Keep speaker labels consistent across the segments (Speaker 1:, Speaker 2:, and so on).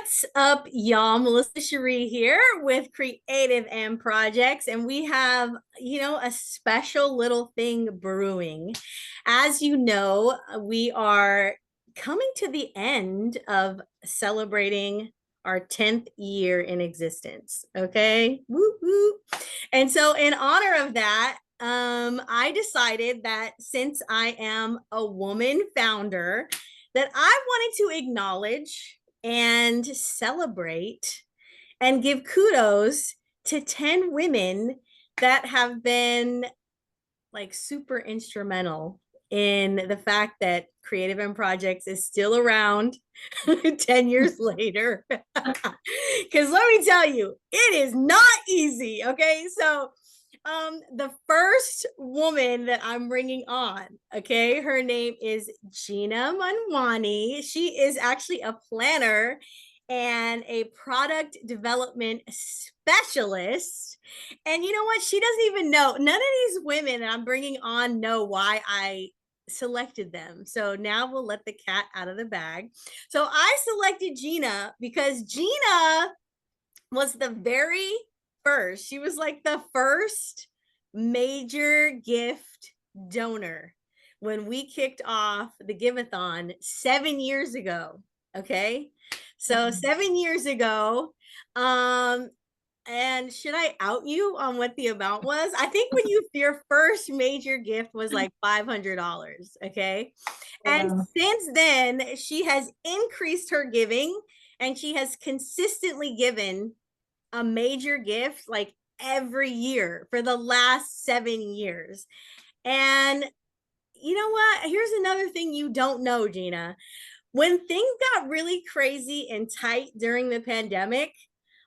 Speaker 1: What's up, y'all? Melissa Sharee here with Creative and Projects, and we have, a special little thing brewing. As you know, we are coming to the end of celebrating our 10th year in existence. Okay, woo woo. And so, in honor of that, I decided that since I am a woman founder, that I wanted to acknowledge and celebrate and give kudos to 10 women that have been like super instrumental in the fact that Creative and Projects is still around 10 years later. Because let me tell you, it is not easy. Okay. So, the first woman that I'm bringing on, okay, her name is GINA MANWANI. She is actually a planner and a product development specialist. And you know what? She doesn't even know. None of these women that I'm bringing on know why I selected them. So now we'll let the cat out of the bag. So I selected GINA because GINA was the very first. She was like the first major gift donor when we kicked off the Giveathon 7 years ago. Okay. So 7 years ago, and should I out you on what the amount was? I think when your first major gift was like $500. Okay. And
Speaker 2: Yeah.
Speaker 1: since then, she has increased her giving and she has consistently given a major gift like every year for the last 7 years. And you know what? Here's another thing you don't know, Gina. When things got really crazy and tight during the pandemic,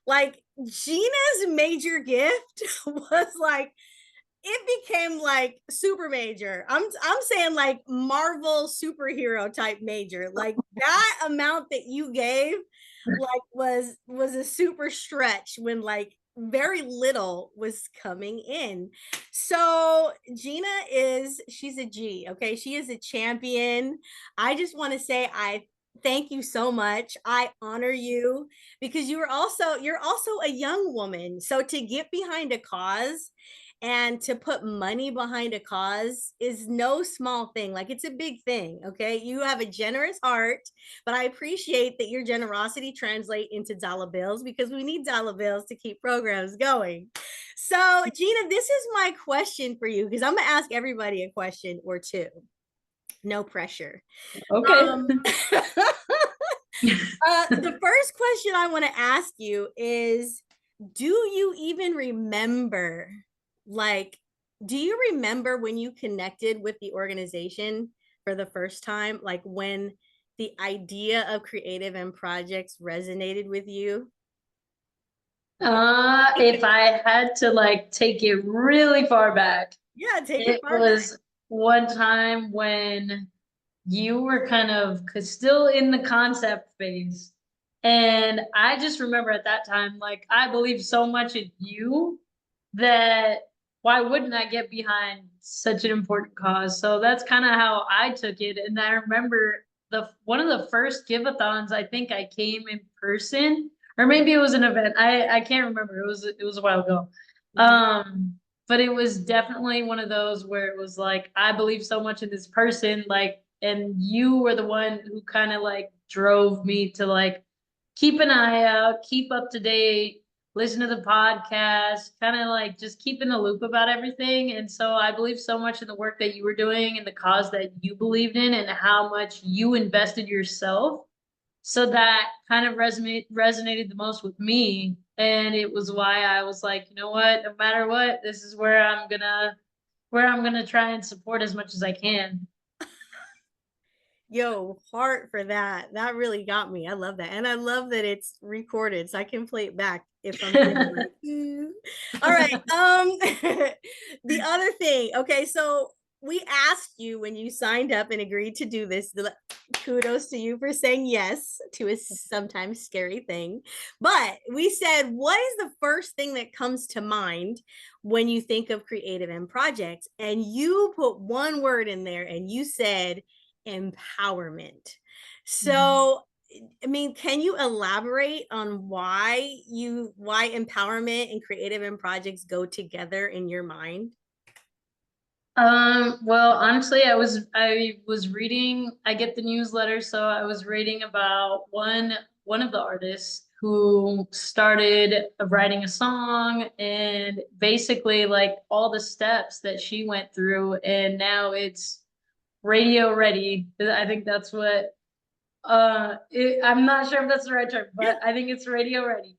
Speaker 1: like Gina's major gift was like it became like super major. I'm saying like Marvel superhero type major. Like that amount that you gave like was a super stretch when like very little was coming in. So Gina she's a G, okay? She is a champion. I just want to say I thank you so much. I honor you because you're also a young woman. So to get behind a cause and to put money behind a cause is no small thing. Like it's a big thing. Okay. You have a generous heart, but I appreciate that your generosity translate into dollar bills because we need dollar bills to keep programs going. So Gina, this is my question for you because I'm going to ask everybody a question or two. No pressure.
Speaker 2: Okay.
Speaker 1: Um, the first question I want to ask you is, do you even remember, like, do you remember when you connected with the organization for the first time? Like when the idea of Creative and Projects resonated with you?
Speaker 2: If I had to like take it really far back,
Speaker 1: Yeah, take it
Speaker 2: it
Speaker 1: far back.
Speaker 2: was one time when you were kind of still in the concept phase. And I just remember at that time, like, I believed so much in you that why wouldn't I get behind such an important cause? So that's kind of how I took it. And I remember the one of the first give-a-thons, I think I came in person, or maybe it was an event. I can't remember. It was a while ago.
Speaker 1: Mhm.
Speaker 2: But it was definitely one of those where it was like I believe so much in this person, like, and you were the one who kind of like drove me to like keep an eye out, keep up to date, listen to the podcast, kind of like just keep in the loop about everything. And so I believe so much in the work that you were doing and the cause that you believed in and how much you invested yourself. So that kind of resonated the most with me. And it was why I was like, you know what, no matter what, this is where I'm gonna try and support as much as I can.
Speaker 1: Yo, heart for that. That really got me. I love that. And I love that it's recorded so I can play it back if I'm feeling like, all right. The other thing, okay, so we asked you when you signed up and agreed to do this. Kudos to you for saying yes to a sometimes scary thing. But we said, what is the first thing that comes to mind when you think of Creative and Projects? And you put one word in there and you said empowerment.
Speaker 2: Mhm.
Speaker 1: So I mean, can you elaborate on why empowerment and creative and projects go together in your mind?
Speaker 2: Well, honestly, I was reading, I get the newsletter, so I was reading about one of the artists who started writing a song and basically like all the steps that she went through, and now it's radio ready. I think that's what I'm not sure if that's the right term, but I think it's radio ready.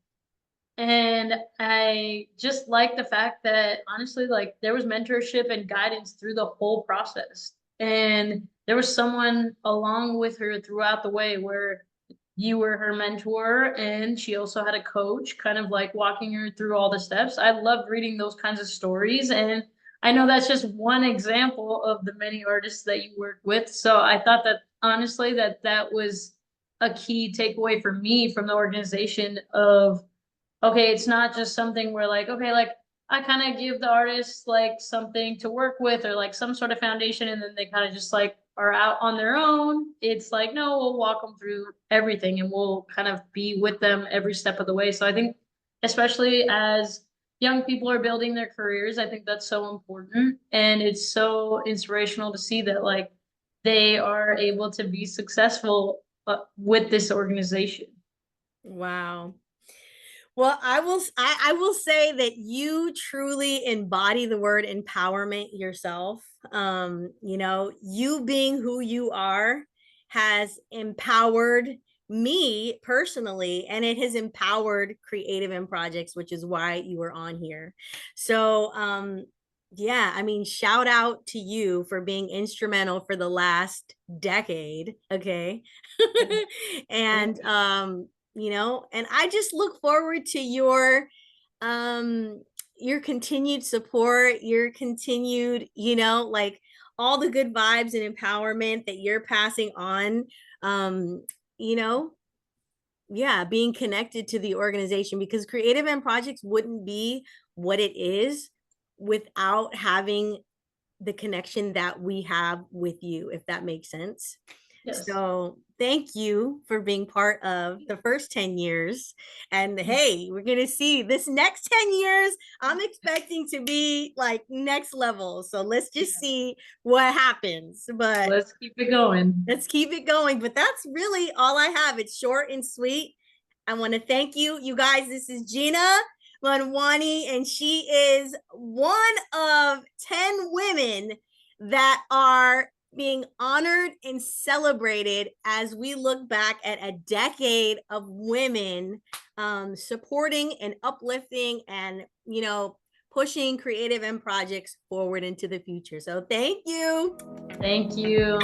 Speaker 2: And I just like the fact that honestly, like there was mentorship and guidance through the whole process. And there was someone along with her throughout the way where you were her mentor and she also had a coach kind of like walking her through all the steps. I loved reading those kinds of stories. And I know that's just one example of the many artists that you work with. So I thought that honestly that was a key takeaway for me from the organization of okay, it's not just something where like, okay, like I kind of give the artists like something to work with or like some sort of foundation and then they kind of just like are out on their own. It's like, no, we'll walk them through everything and we'll kind of be with them every step of the way. So I think especially as young people are building their careers, I think that's so important. And it's so inspirational to see that like they are able to be successful with this organization.
Speaker 1: Wow. Well, I will say that you truly embody the word empowerment yourself. You being who you are has empowered me personally, and it has empowered creative and projects, which is why you are on here. So, yeah, I mean, shout out to you for being instrumental for the last decade. Okay.
Speaker 2: Thank
Speaker 1: And
Speaker 2: you.
Speaker 1: and I just look forward to um your continued support, your continued, like all the good vibes and empowerment that you're passing on. um you know yeah, being connected to the organization, because creative and projects wouldn't be what it is without having the connection that we have with you, if that makes sense.
Speaker 2: Yes.
Speaker 1: So thank you for being part of the first 10 years. And hey, we're going to see this next 10 years. I'm expecting to be like next level. So let's just
Speaker 2: Yeah.
Speaker 1: see what happens. But
Speaker 2: Let's keep it going.
Speaker 1: let's keep it going. But that's really all I have. It's short and sweet. I want to thank you, you guys. This is GINA Manwani, and she is one of 10 women that are being honored and celebrated as we look back at a decade of women supporting and uplifting and, pushing creative and projects forward into the future. So thank you.
Speaker 2: Thank you.